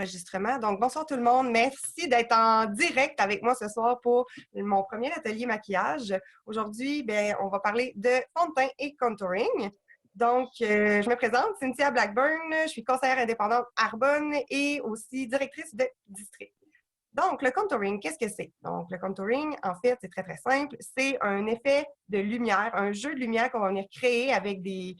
enregistrement. Donc, bonsoir tout le monde. Merci d'être en direct avec moi ce soir pour mon premier atelier maquillage. Aujourd'hui, on va parler de fond de teint et contouring. Donc, je me présente, Cynthia Blackburn. Je suis conseillère indépendante Arbonne et aussi directrice de district. Donc, le contouring, qu'est-ce que c'est? Donc, le contouring, en fait, c'est très, très simple. C'est un effet de lumière, un jeu de lumière qu'on va venir créer avec des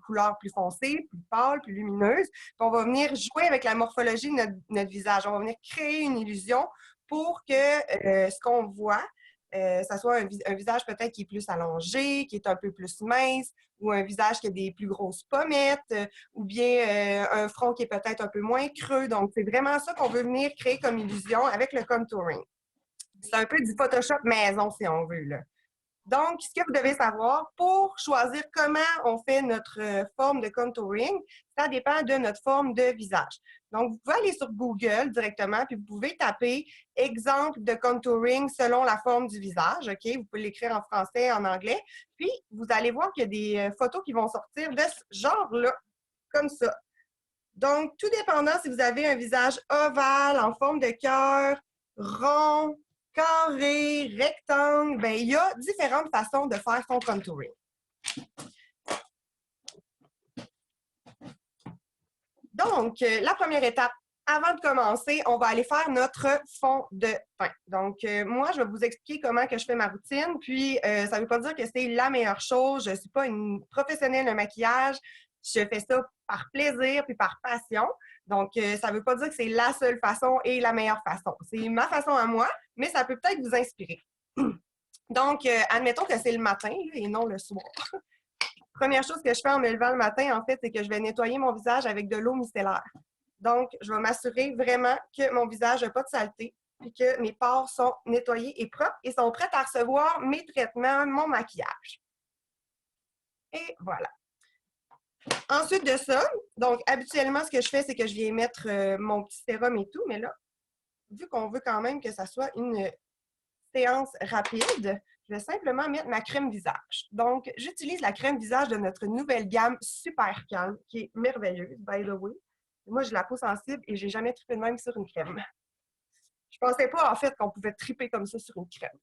couleurs plus foncées, plus pâles, plus lumineuses. Puis on va venir jouer avec la morphologie de notre visage. On va venir créer une illusion pour que ce qu'on voit, ça soit un visage peut-être qui est plus allongé, qui est un peu plus mince, ou un visage qui a des plus grosses pommettes, ou bien un front qui est peut-être un peu moins creux. Donc, c'est vraiment ça qu'on veut venir créer comme illusion avec le contouring. C'est un peu du Photoshop maison, si on veut, là. Donc, ce que vous devez savoir, pour choisir comment on fait notre forme de contouring, ça dépend de notre forme de visage. Donc, vous pouvez aller sur Google directement, puis vous pouvez taper « exemple de contouring selon la forme du visage ». OK? Vous pouvez l'écrire en français, en anglais. Puis, vous allez voir qu'il y a des photos qui vont sortir de ce genre-là, comme ça. Donc, tout dépendant si vous avez un visage ovale, en forme de cœur, rond, carré, rectangle, bien, il y a différentes façons de faire son contouring. Donc, la première étape, avant de commencer, on va aller faire notre fond de teint. Donc, moi, je vais vous expliquer comment que je fais ma routine, puis ça ne veut pas dire que c'est la meilleure chose. Je ne suis pas une professionnelle de maquillage. Je fais ça par plaisir puis par passion. Donc, ça ne veut pas dire que c'est la seule façon et la meilleure façon. C'est ma façon à moi, mais ça peut peut-être vous inspirer. Donc, admettons que c'est le matin et non le soir. Première chose que je fais en me levant le matin, en fait, c'est que je vais nettoyer mon visage avec de l'eau micellaire. Donc, je vais m'assurer vraiment que mon visage n'a pas de saleté et que mes pores sont nettoyés et propres et sont prêts à recevoir mes traitements, mon maquillage. Et voilà. Ensuite de ça, donc habituellement, ce que je fais, c'est que je viens mettre mon petit sérum et tout, mais là, vu qu'on veut quand même que ça soit une séance rapide, je vais simplement mettre ma crème visage. Donc, j'utilise la crème visage de notre nouvelle gamme Super Calme, qui est merveilleuse, by the way. Moi, j'ai la peau sensible et j'ai jamais trippé de même sur une crème. Je pensais pas, en fait, qu'on pouvait triper comme ça sur une crème.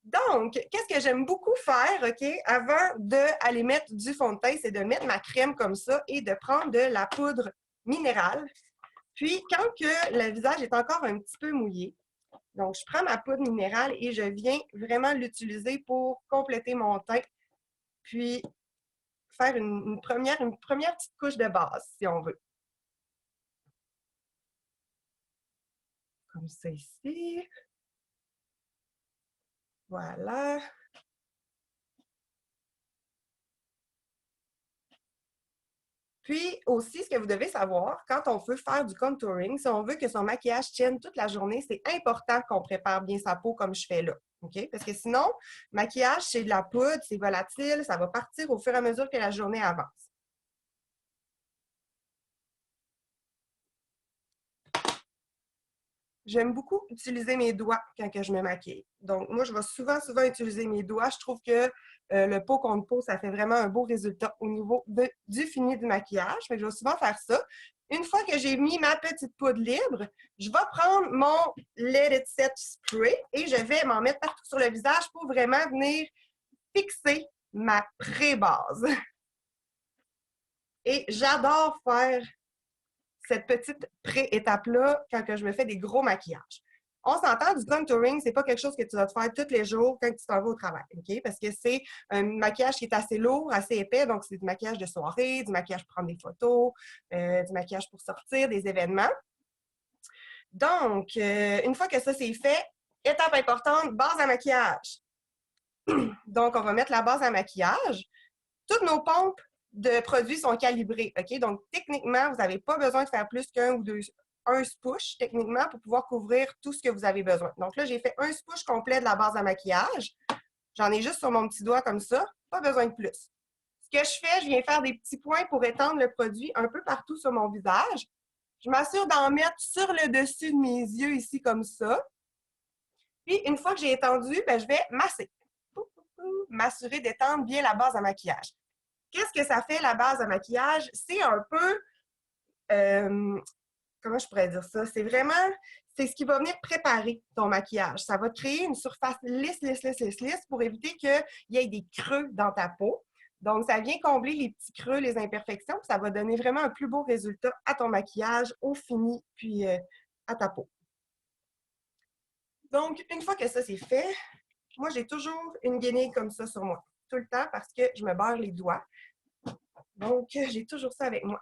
Donc, qu'est-ce que j'aime beaucoup faire, OK, avant d'aller mettre du fond de teint, c'est de mettre ma crème comme ça et de prendre de la poudre minérale. Puis, quand que le visage est encore un petit peu mouillé, donc, je prends ma poudre minérale et je viens vraiment l'utiliser pour compléter mon teint, puis faire une première petite couche de base, si on veut. Comme ça ici. Voilà. Puis aussi, ce que vous devez savoir, quand on veut faire du contouring, si on veut que son maquillage tienne toute la journée, c'est important qu'on prépare bien sa peau comme je fais là. OK? Parce que sinon, maquillage, c'est de la poudre, c'est volatile, ça va partir au fur et à mesure que la journée avance. J'aime beaucoup utiliser mes doigts quand je me maquille. Donc, moi, je vais souvent utiliser mes doigts. Je trouve que le peau contre peau, ça fait vraiment un beau résultat au niveau du fini du maquillage. Fait que je vais souvent faire ça. Une fois que j'ai mis ma petite poudre libre, je vais prendre mon Let It Set Spray et je vais m'en mettre partout sur le visage pour vraiment venir fixer ma pré-base. Et j'adore faire cette petite pré-étape-là quand je me fais des gros maquillages. On s'entend, du contouring, c'est pas quelque chose que tu vas te faire tous les jours quand tu t'en vas au travail, OK? Parce que c'est un maquillage qui est assez lourd, assez épais, donc c'est du maquillage de soirée, du maquillage pour prendre des photos, du maquillage pour sortir, des événements. Donc, une fois que ça c'est fait, étape importante, base à maquillage. Donc, on va mettre la base à maquillage. Toutes nos pompes de produits sont calibrés, OK? Donc, techniquement, vous n'avez pas besoin de faire plus un spoosh, techniquement, pour pouvoir couvrir tout ce que vous avez besoin. Donc là, j'ai fait un spoosh complet de la base à maquillage. J'en ai juste sur mon petit doigt comme ça. Pas besoin de plus. Ce que je fais, je viens faire des petits points pour étendre le produit un peu partout sur mon visage. Je m'assure d'en mettre sur le dessus de mes yeux ici comme ça. Puis, une fois que j'ai étendu, je vais masser. M'assurer d'étendre bien la base à maquillage. Qu'est-ce que ça fait, la base de maquillage? C'est un peu, comment je pourrais dire ça? C'est vraiment, c'est ce qui va venir préparer ton maquillage. Ça va te créer une surface lisse, lisse, lisse, lisse, lisse pour éviter qu'il y ait des creux dans ta peau. Donc, ça vient combler les petits creux, les imperfections, puis ça va donner vraiment un plus beau résultat à ton maquillage, au fini, puis à ta peau. Donc, une fois que ça c'est fait, moi, j'ai toujours une guenille comme ça sur moi, tout le temps, parce que je me beurre les doigts. Donc, j'ai toujours ça avec moi.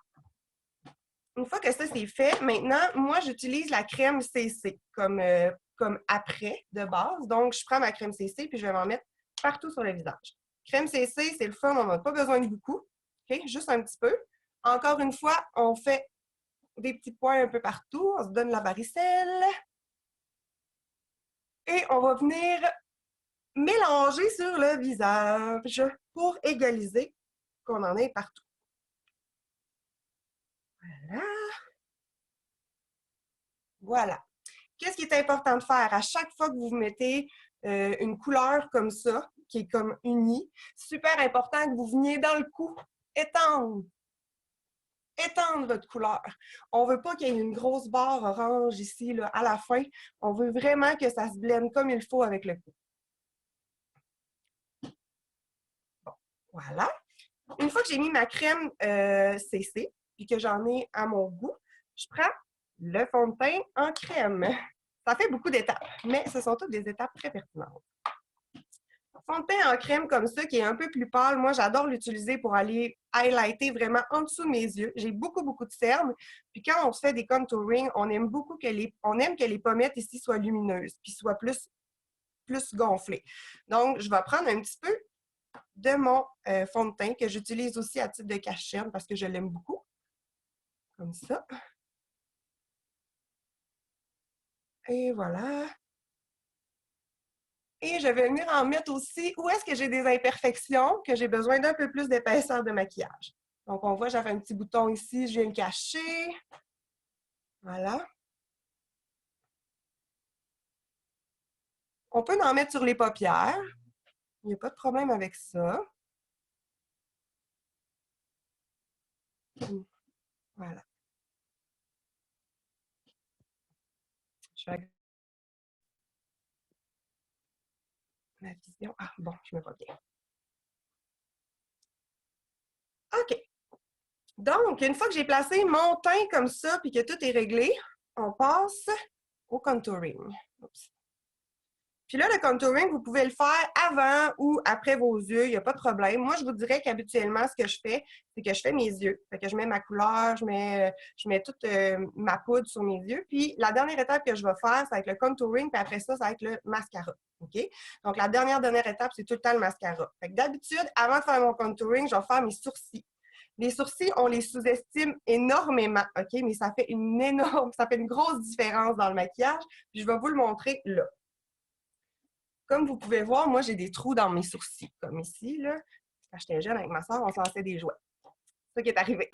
Une fois que ça c'est fait, maintenant, moi, j'utilise la crème CC comme après de base. Donc, je prends ma crème CC puis je vais m'en mettre partout sur le visage. Crème CC, c'est le fun, on n'a pas besoin de beaucoup. Okay? Juste un petit peu. Encore une fois, on fait des petits points un peu partout. On se donne la varicelle. Et on va venir mélanger sur le visage pour égaliser qu'on en ait partout. Voilà. Voilà. Qu'est-ce qui est important de faire? À chaque fois que vous mettez une couleur comme ça, qui est comme unie, super important que vous veniez dans le cou, étendre votre couleur. On ne veut pas qu'il y ait une grosse barre orange ici, là, à la fin. On veut vraiment que ça se blende comme il faut avec le cou. Bon, voilà. Une fois que j'ai mis ma crème CC, puis que j'en ai à mon goût, je prends le fond de teint en crème. Ça fait beaucoup d'étapes, mais ce sont toutes des étapes très pertinentes. Fond de teint en crème comme ça, qui est un peu plus pâle, moi, j'adore l'utiliser pour aller highlighter vraiment en dessous de mes yeux. J'ai beaucoup, beaucoup de cernes. Puis quand on se fait des contouring, on aime beaucoup que les pommettes ici soient lumineuses, puis soient plus gonflées. Donc, je vais prendre un petit peu de mon fond de teint que j'utilise aussi à titre de cache-cerne parce que je l'aime beaucoup. Comme ça. Et voilà. Et je vais venir en mettre aussi où est-ce que j'ai des imperfections, que j'ai besoin d'un peu plus d'épaisseur de maquillage. Donc, on voit, j'avais un petit bouton ici, je viens le cacher. Voilà. On peut en mettre sur les paupières. Il n'y a pas de problème avec ça. Voilà. Je vais ma vision. Ah, bon, je me vois bien. OK. Donc, une fois que j'ai placé mon teint comme ça, puis que tout est réglé, on passe au contouring. Oups. Puis là, le contouring, vous pouvez le faire avant ou après vos yeux, il n'y a pas de problème. Moi, je vous dirais qu'habituellement, ce que je fais, c'est que je fais mes yeux. Fait que je mets ma couleur, je mets toute ma poudre sur mes yeux. Puis la dernière étape que je vais faire, ça va être le contouring, puis après ça va être le mascara. OK? Donc, la dernière étape, c'est tout le temps le mascara. Fait que d'habitude, avant de faire mon contouring, je vais faire mes sourcils. Les sourcils, on les sous-estime énormément, OK? Mais ça fait ça fait une grosse différence dans le maquillage. Puis je vais vous le montrer là. Comme vous pouvez voir, moi, j'ai des trous dans mes sourcils, comme ici, là. Quand j'étais jeune avec ma soeur, on s'en lançait des jouets. C'est ça qui est arrivé.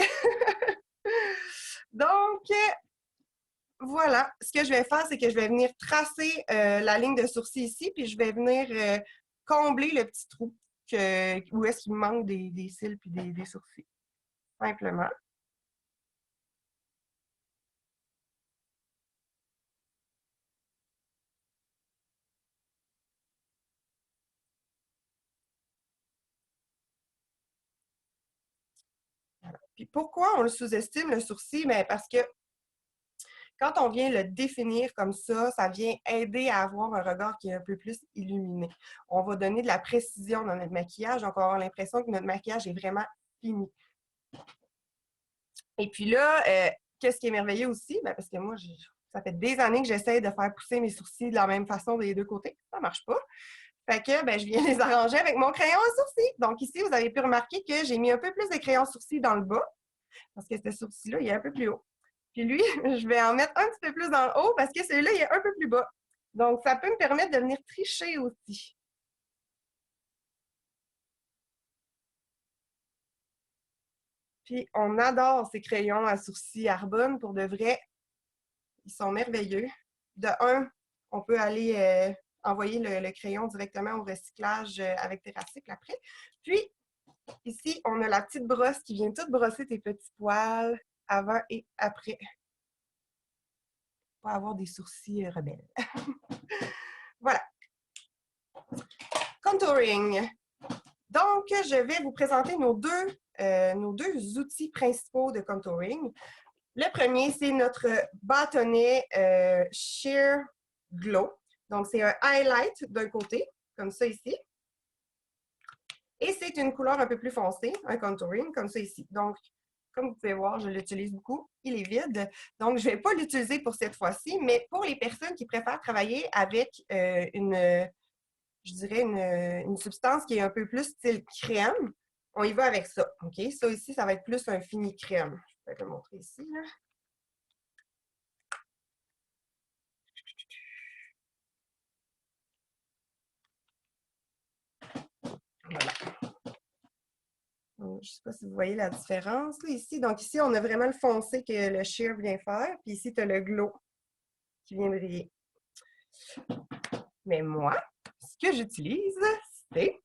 Donc, voilà. Ce que je vais faire, c'est que je vais venir tracer la ligne de sourcil ici, puis je vais venir combler le petit trou où est-ce qu'il me manque des cils puis des sourcils. Simplement. Voilà. Puis pourquoi on le sous-estime, le sourcil? Bien, parce que quand on vient le définir comme ça vient aider à avoir un regard qui est un peu plus illuminé. On va donner de la précision dans notre maquillage, donc on va avoir l'impression que notre maquillage est vraiment fini. Et puis là, qu'est-ce qui est merveilleux aussi? Bien, parce que moi, ça fait des années que j'essaie de faire pousser mes sourcils de la même façon des deux côtés. Ça ne marche pas. Fait que ben, je viens les arranger avec mon crayon à sourcils. Donc ici, vous avez pu remarquer que j'ai mis un peu plus de crayon sourcil dans le bas, parce que ce sourcil-là, il est un peu plus haut. Puis lui, je vais en mettre un petit peu plus dans le haut parce que celui-là, il est un peu plus bas. Donc, ça peut me permettre de venir tricher aussi. Puis, on adore ces crayons à sourcils Arbonne. Pour de vrai, ils sont merveilleux. De un, on peut aller envoyer le crayon directement au recyclage avec Terracycle après. Puis, Ici, on a la petite brosse qui vient toute brosser tes petits poils avant et après. Pour avoir des sourcils rebelles. Voilà. Contouring. Donc, je vais vous présenter nos deux outils principaux de contouring. Le premier, c'est notre bâtonnet Sheer Glow. Donc, c'est un highlight d'un côté, comme ça ici. Et c'est une couleur un peu plus foncée, un contouring, comme ça ici. Donc, comme vous pouvez voir, je l'utilise beaucoup. Il est vide. Donc, je ne vais pas l'utiliser pour cette fois-ci, mais pour les personnes qui préfèrent travailler avec je dirais, une substance qui est un peu plus style crème, on y va avec ça. OK? Ça ici, ça va être plus un fini crème. Je vais te le montrer ici. Là. Voilà. Donc, je ne sais pas si vous voyez la différence là, ici. Donc ici, on a vraiment le foncé que le sheer vient faire. Puis ici, tu as le glow qui vient briller. Mais moi, ce que j'utilise, c'est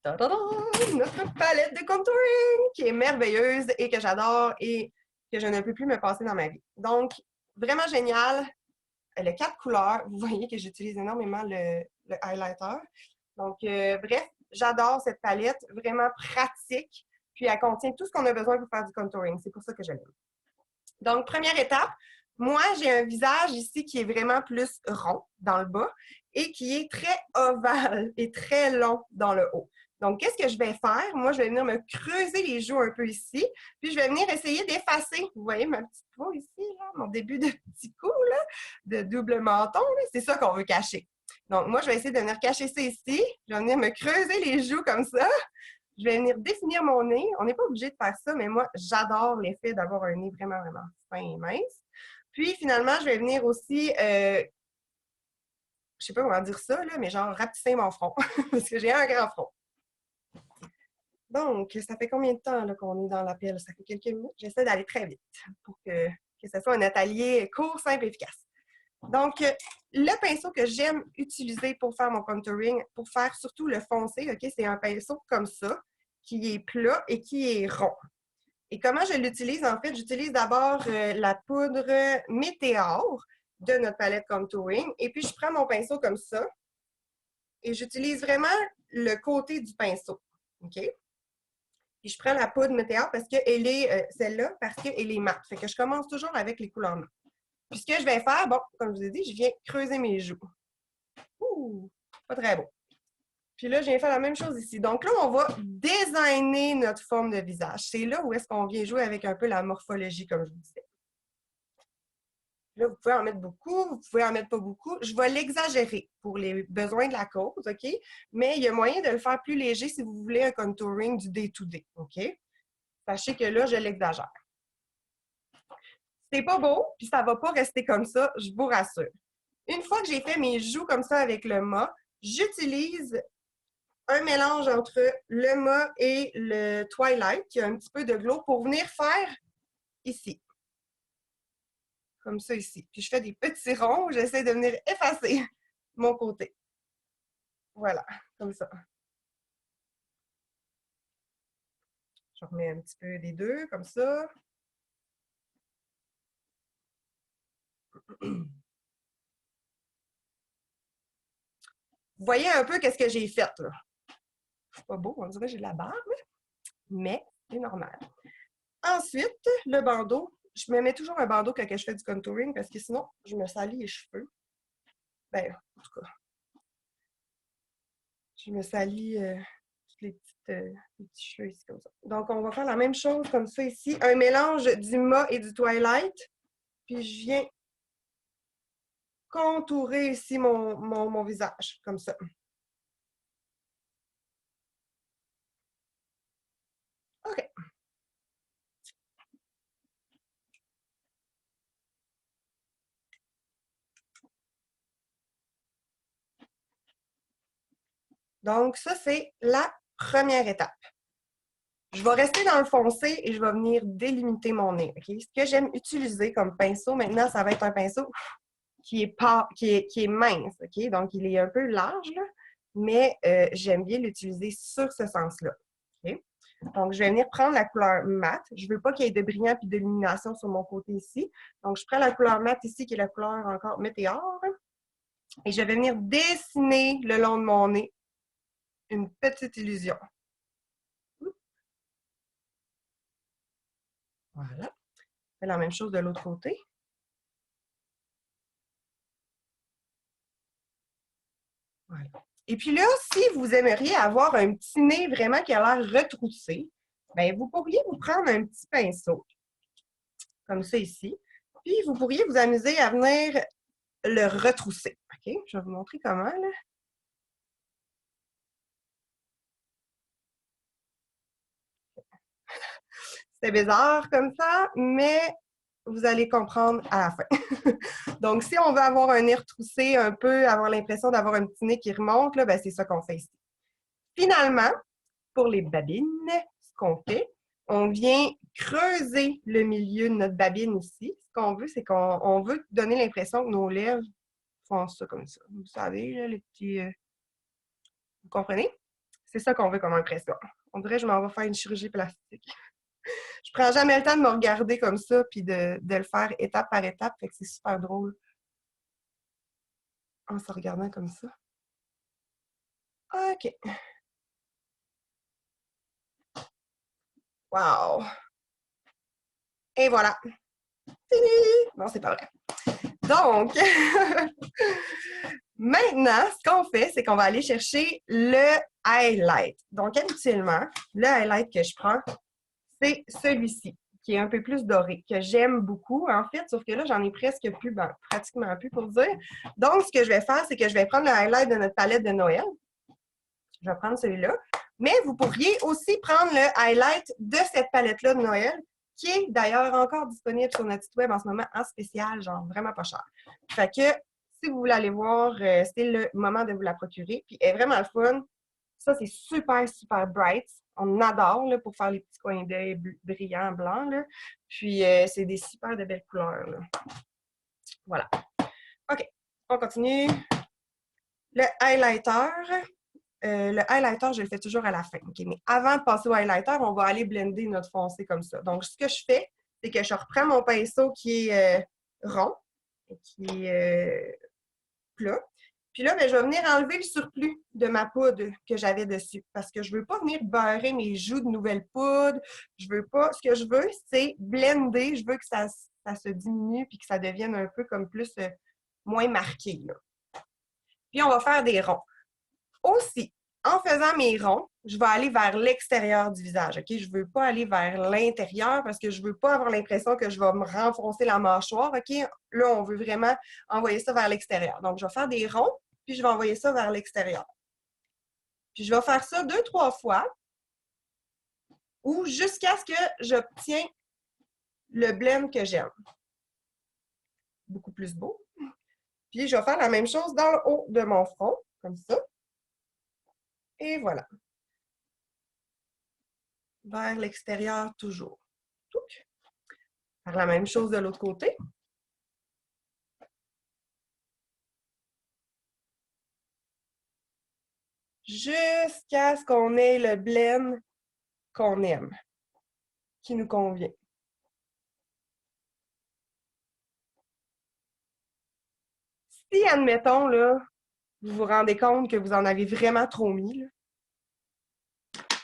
notre palette de contouring qui est merveilleuse et que j'adore et que je ne peux plus me passer dans ma vie. Donc, vraiment génial. Elle a 4 couleurs. Vous voyez que j'utilise énormément le highlighter. Donc, bref, j'adore cette palette. Vraiment pratique. Puis, elle contient tout ce qu'on a besoin pour faire du contouring. C'est pour ça que je l'aime. Donc, première étape, moi, j'ai un visage ici qui est vraiment plus rond dans le bas et qui est très ovale et très long dans le haut. Donc, qu'est-ce que je vais faire? Moi, je vais venir me creuser les joues un peu ici, puis je vais venir essayer d'effacer. Vous voyez ma petite peau ici, là, mon début de petit coup, là, de double menton, c'est ça qu'on veut cacher. Donc, moi, je vais essayer de venir cacher ça ici. Je vais venir me creuser les joues comme ça. Je vais venir définir mon nez. On n'est pas obligé de faire ça, mais moi, j'adore l'effet d'avoir un nez vraiment, vraiment fin et mince. Puis, finalement, je vais venir aussi, je ne sais pas comment dire ça, là, mais genre rapetisser mon front, parce que j'ai un grand front. Donc, ça fait combien de temps qu'on est dans l'appel? Ça fait quelques minutes. J'essaie d'aller très vite pour que ce soit un atelier court, simple, efficace. Donc, le pinceau que j'aime utiliser pour faire mon contouring, pour faire surtout le foncé, OK, c'est un pinceau comme ça, qui est plat et qui est rond. Et comment je l'utilise? En fait, j'utilise d'abord la poudre Météor de notre palette contouring. Et puis, je prends mon pinceau comme ça et j'utilise vraiment le côté du pinceau. OK? Puis, je prends la poudre Météor parce qu'elle est, celle-là, parce qu'elle est mate. Fait que je commence toujours avec les couleurs mates. Puis, ce que je vais faire, bon, comme je vous ai dit, je viens creuser mes joues. Ouh, pas très beau. Puis là, je viens faire la même chose ici. Donc là, on va designer notre forme de visage. C'est là où est-ce qu'on vient jouer avec un peu la morphologie, comme je vous disais. Là, vous pouvez en mettre beaucoup, vous pouvez en mettre pas beaucoup. Je vais l'exagérer pour les besoins de la cause, OK? Mais il y a moyen de le faire plus léger si vous voulez un contouring du day-to-day, OK? Sachez que là, je l'exagère. C'est pas beau, puis ça va pas rester comme ça, je vous rassure. Une fois que j'ai fait mes joues comme ça avec le mat, j'utilise un mélange entre le mat et le Twilight, qui a un petit peu de glow, pour venir faire ici. Comme ça ici. Puis je fais des petits ronds, j'essaie de venir effacer mon côté. Voilà, comme ça. Je remets un petit peu des deux, comme ça. Vous voyez un peu qu'est-ce que j'ai fait, là. C'est pas beau, on dirait que j'ai de la barbe, mais c'est normal. Ensuite, le bandeau. Je me mets toujours un bandeau quand je fais du contouring parce que sinon, je me salis les cheveux. Ben, en tout cas, je me salis tous les petits cheveux ici comme ça. Donc, on va faire la même chose comme ça ici. Un mélange du mat et du Twilight. Puis, je viens contourer ici mon visage, comme ça. OK. Donc, ça, c'est la première étape. Je vais rester dans le foncé et je vais venir délimiter mon nez. Okay? Ce que j'aime utiliser comme pinceau, maintenant, ça va être un pinceau qui est mince. Okay? Donc, il est un peu large, là, mais j'aime bien l'utiliser sur ce sens-là. OK? Donc, je vais venir prendre la couleur mat. Je ne veux pas qu'il y ait de brillant et d'illumination sur mon côté ici. Donc, je prends la couleur mat ici, qui est la couleur encore météore. Et je vais venir dessiner le long de mon nez une petite illusion. Voilà. Je fais la même chose de l'autre côté. Voilà. Et puis là, si vous aimeriez avoir un petit nez vraiment qui a l'air retroussé, bien, vous pourriez vous prendre un petit pinceau, comme ça ici, puis vous pourriez vous amuser à venir le retrousser. OK? Je vais vous montrer comment, là. C'est bizarre comme ça, mais vous allez comprendre à la fin. Donc, si on veut avoir un nez retroussé un peu, avoir l'impression d'avoir un petit nez qui remonte, là, ben, c'est ça qu'on fait ici. Finalement, pour les babines, ce qu'on fait, on vient creuser le milieu de notre babine ici. Ce qu'on veut, c'est qu'on veut donner l'impression que nos lèvres font ça comme ça. Vous savez, là, les petits... vous comprenez? C'est ça qu'on veut comme impression. On dirait que je m'en vais faire une chirurgie plastique. Je prends jamais le temps de me regarder comme ça puis de le faire étape par étape. Fait que c'est super drôle en se regardant comme ça. OK. Wow! Et voilà. Fini! Non, c'est pas vrai. Donc, maintenant, ce qu'on fait, c'est qu'on va aller chercher le highlight. Donc, habituellement, le highlight que je prends, c'est celui-ci, qui est un peu plus doré, que j'aime beaucoup, en fait, sauf que là, j'en ai presque plus, ben, pratiquement plus pour dire. Donc, ce que je vais faire, c'est que je vais prendre le highlight de notre palette de Noël. Je vais prendre celui-là. Mais vous pourriez aussi prendre le highlight de cette palette-là de Noël, qui est d'ailleurs encore disponible sur notre site web en ce moment en spécial, genre vraiment pas cher. Fait que, si vous voulez aller voir, c'est le moment de vous la procurer. Puis, elle est vraiment le fun. Ça, c'est super, super bright. On adore là, pour faire les petits coins d'œil brillants blancs. Là. Puis, c'est des super de belles couleurs. Là. Voilà. OK, on continue. Le highlighter, je le fais toujours à la fin. Okay? Mais avant de passer au highlighter, on va aller blender notre foncé comme ça. Donc, ce que je fais, c'est que je reprends mon pinceau qui est rond, et qui est plat. Puis là, ben, je vais venir enlever le surplus de ma poudre que j'avais dessus parce que je ne veux pas venir beurrer mes joues de nouvelle poudre. Je veux pas. Ce que je veux, c'est blender. Je veux que ça se diminue puis que ça devienne un peu comme plus moins marqué. Là. Puis on va faire des ronds. Aussi, en faisant mes ronds, je vais aller vers l'extérieur du visage. OK? Je ne veux pas aller vers l'intérieur parce que je ne veux pas avoir l'impression que je vais me renfoncer la mâchoire. OK? Là, on veut vraiment envoyer ça vers l'extérieur. Donc, je vais faire des ronds, puis je vais envoyer ça vers l'extérieur. Puis, je vais faire ça 2-3 fois ou jusqu'à ce que j'obtienne le blend que j'aime. Beaucoup plus beau. Puis, je vais faire la même chose dans le haut de mon front, comme ça. Et voilà. Vers l'extérieur toujours. Faire la même chose de l'autre côté. Jusqu'à ce qu'on ait le blend qu'on aime, qui nous convient. Si, admettons, là, vous vous rendez compte que vous en avez vraiment trop mis, là,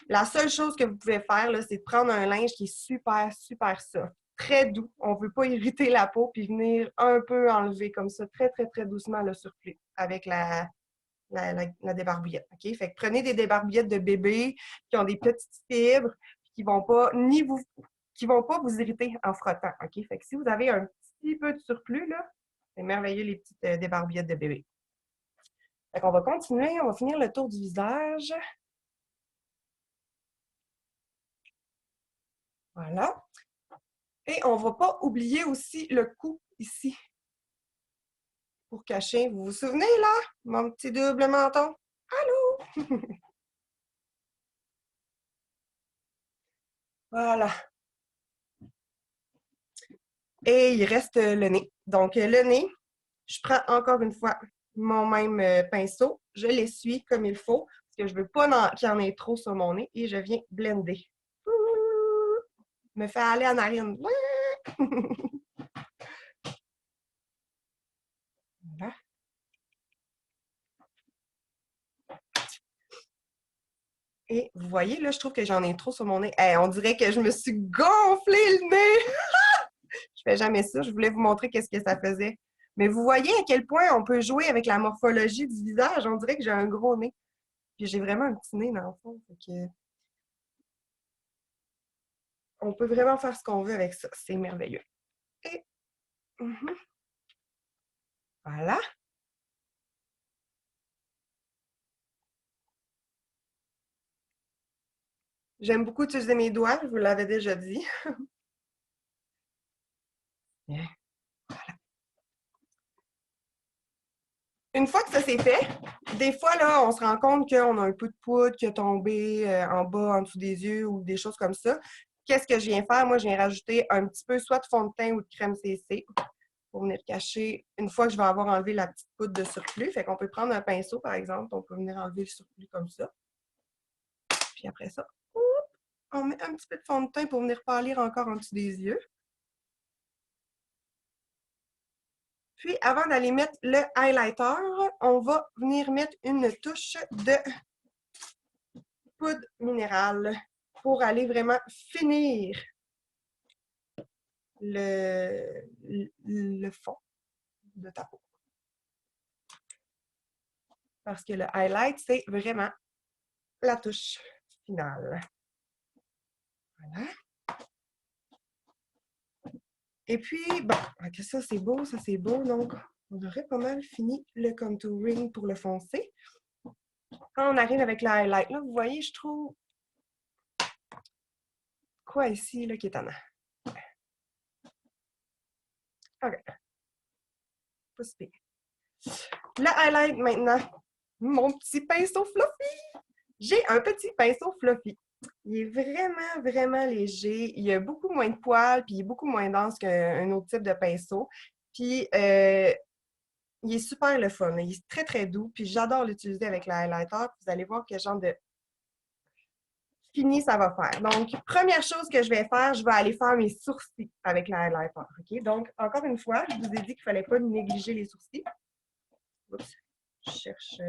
la seule chose que vous pouvez faire, c'est de prendre un linge qui est super, super soft, très doux. On ne veut pas irriter la peau, puis venir un peu enlever comme ça, très, très, très doucement le surplus avec la débarbouillette. OK? Fait que prenez des débarbouillettes de bébé qui ont des petites fibres qui vont pas qui vont pas vous irriter en frottant. OK? Fait que si vous avez un petit peu de surplus, là, c'est merveilleux les petites débarbouillettes de bébé. Fait qu'on va continuer, on va finir le tour du visage. Voilà. Et on ne va pas oublier aussi le cou ici. Pour cacher. Vous vous souvenez, là? Mon petit double menton. Allô? Voilà. Et il reste le nez. Donc, le nez, je prends encore une fois mon même pinceau. Je l'essuie comme il faut. Parce que je veux pas qu'il y en ait trop sur mon nez. Et je viens blender. Me fait aller en narine. Voilà. Et vous voyez, là, je trouve que j'en ai trop sur mon nez. Hey, on dirait que je me suis gonflé le nez! Je fais jamais ça. Je voulais vous montrer qu'est-ce que ça faisait. Mais vous voyez à quel point on peut jouer avec la morphologie du visage. On dirait que j'ai un gros nez. Puis j'ai vraiment un petit nez dans le fond. Fait que on peut vraiment faire ce qu'on veut avec ça. C'est merveilleux. Et voilà. J'aime beaucoup utiliser mes doigts, je vous l'avais déjà dit. Voilà. Une fois que ça c'est fait, des fois, là, on se rend compte qu'on a un peu de poudre qui est tombé en bas, en dessous des yeux ou des choses comme ça. Qu'est-ce que je viens faire? Moi, je viens rajouter un petit peu soit de fond de teint ou de crème CC pour venir cacher une fois que je vais avoir enlevé la petite poudre de surplus. Fait qu'on peut prendre un pinceau, par exemple, on peut venir enlever le surplus comme ça. Puis après ça, on met un petit peu de fond de teint pour venir pâlir encore en dessous des yeux. Puis, avant d'aller mettre le highlighter, on va venir mettre une touche de poudre minérale pour aller vraiment finir le fond de ta peau. Parce que le highlight, c'est vraiment la touche finale. Voilà. Et puis, bon, ça c'est beau, ça c'est beau. Donc, on aurait pas mal fini le contouring pour le foncé. Quand on arrive avec le highlight, là, vous voyez, je trouve quoi ici, là, qui est tannant. OK. Pas si pire. Le highlight maintenant. Mon petit pinceau fluffy. J'ai un petit pinceau fluffy. Il est vraiment, vraiment léger. Il a beaucoup moins de poils, puis il est beaucoup moins dense qu'un autre type de pinceau. Puis, il est super le fun. Il est très, très doux. Puis, j'adore l'utiliser avec le highlighter. Vous allez voir quel genre de fini ça va faire. Donc, première chose que je vais faire, je vais aller faire mes sourcils avec le highlighter. OK? Donc, encore une fois, je vous ai dit qu'il ne fallait pas négliger les sourcils. Oups, je cherche...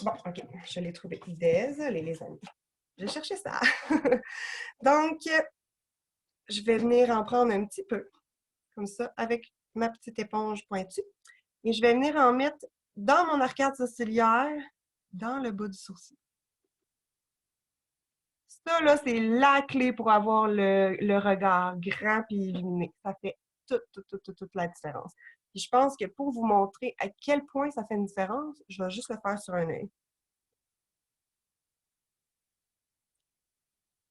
Bon, OK, je l'ai trouvé. Désolée, les amis. J'ai cherché ça. Donc, je vais venir en prendre un petit peu, comme ça, avec ma petite éponge pointue. Et je vais venir en mettre dans mon arcade sourcilière, dans le bas du sourcil. Ça, là, c'est la clé pour avoir le regard grand et illuminé. Ça fait toute la différence. Puis je pense que pour vous montrer à quel point ça fait une différence, je vais juste le faire sur un œil.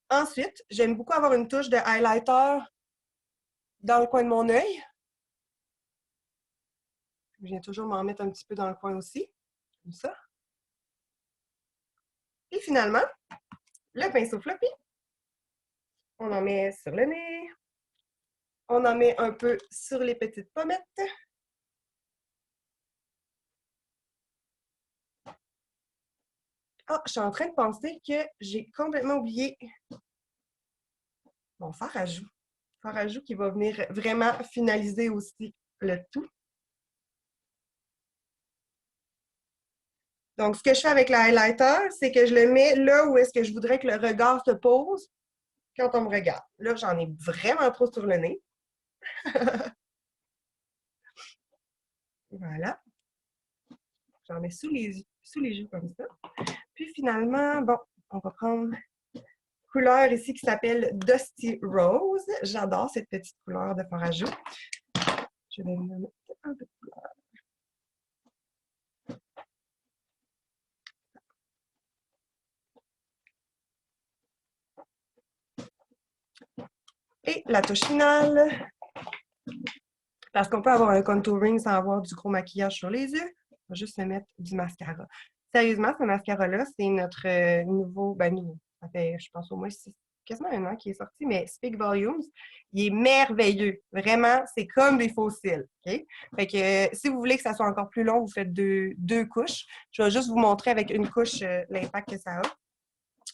Ensuite, j'aime beaucoup avoir une touche de highlighter dans le coin de mon œil. Je viens toujours m'en mettre un petit peu dans le coin aussi, comme ça. Et finalement, le pinceau floppy. On en met sur le nez. On en met un peu sur les petites pommettes. Ah, je suis en train de penser que j'ai complètement oublié mon fard à joues. Fard à joues qui va venir vraiment finaliser aussi le tout. Donc, ce que je fais avec le highlighter, c'est que je le mets là où est-ce que je voudrais que le regard se pose quand on me regarde. Là, j'en ai vraiment trop sur le nez. Voilà. J'en mets sous les joues comme ça. Puis finalement, bon, on va prendre une couleur ici qui s'appelle Dusty Rose. J'adore cette petite couleur de fard à joues. Je vais me mettre un peu de couleur. Et la touche finale. Parce qu'on peut avoir un contouring sans avoir du gros maquillage sur les yeux. On va juste se mettre du mascara. Sérieusement, ce mascara-là, c'est notre nouveau, nouveau. Ça fait, je pense, au moins quasiment un an qu'il est sorti, mais Speak Volumes, il est merveilleux. Vraiment, c'est comme des fossiles. OK? Fait que si vous voulez que ça soit encore plus long, vous faites deux couches. Je vais juste vous montrer avec une couche l'impact que ça a.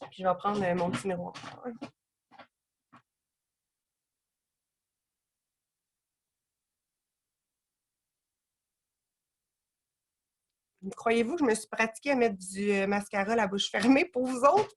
Puis je vais prendre mon petit miroir. Croyez-vous que je me suis pratiquée à mettre du mascara la bouche fermée pour vous autres?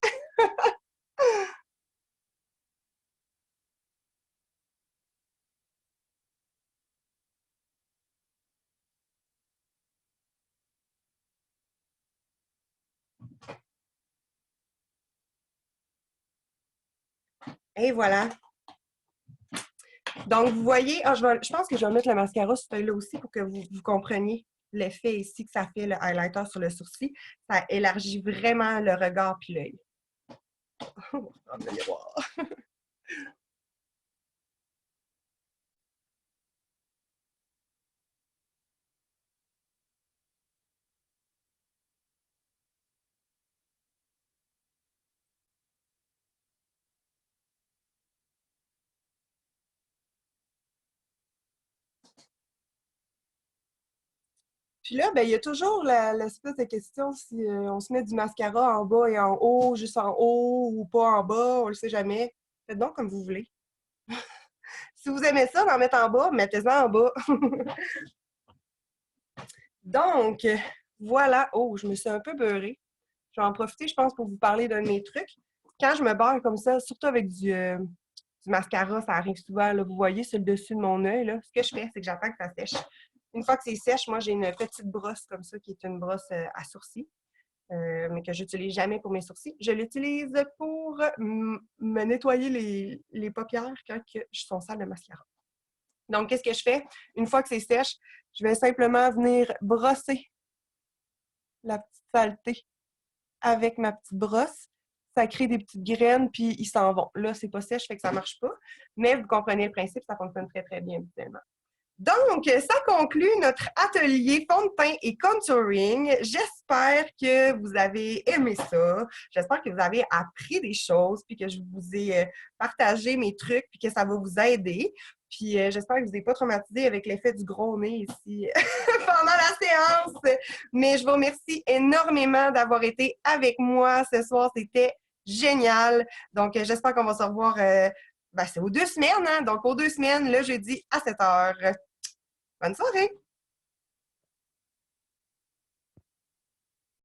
Et voilà. Donc, vous voyez, je pense que je vais mettre le mascara sur celui-là aussi pour que vous compreniez l'effet ici que ça fait le highlighter sur le sourcil. Ça élargit vraiment le regard puis l'œil. On va prendre le miroir. Puis là, ben, il y a toujours l'espèce de question si on se met du mascara en bas et en haut, juste en haut ou pas en bas, on ne le sait jamais. Faites donc comme vous voulez. Si vous aimez ça, d'en mettre en bas, mettez-en en bas. Donc, voilà. Oh, je me suis un peu beurrée. Je vais en profiter, je pense, pour vous parler d'un de mes trucs. Quand je me beurre comme ça, surtout avec du mascara, ça arrive souvent. Là, vous voyez sur le dessus de mon œil. Là. Ce que je fais, c'est que j'attends que ça sèche. Une fois que c'est sèche, moi, j'ai une petite brosse comme ça qui est une brosse à sourcils, mais que je n'utilise jamais pour mes sourcils. Je l'utilise pour me nettoyer les paupières quand je suis en salle de mascara. Donc, qu'est-ce que je fais? Une fois que c'est sèche, je vais simplement venir brosser la petite saleté avec ma petite brosse. Ça crée des petites graines, puis ils s'en vont. Là, c'est pas sèche, fait que ça marche pas. Mais vous comprenez le principe, ça fonctionne très, très bien, évidemment. Donc, ça conclut notre atelier fond de teint et contouring. J'espère que vous avez aimé ça. J'espère que vous avez appris des choses, puis que je vous ai partagé mes trucs, puis que ça va vous aider. Puis j'espère que vous n'êtes pas traumatisé avec l'effet du gros nez ici pendant la séance. Mais je vous remercie énormément d'avoir été avec moi ce soir. C'était génial. Donc, j'espère qu'on va se revoir. C'est aux 2 semaines, hein? Donc, aux 2 semaines, le jeudi à 7 h. Bonne soirée!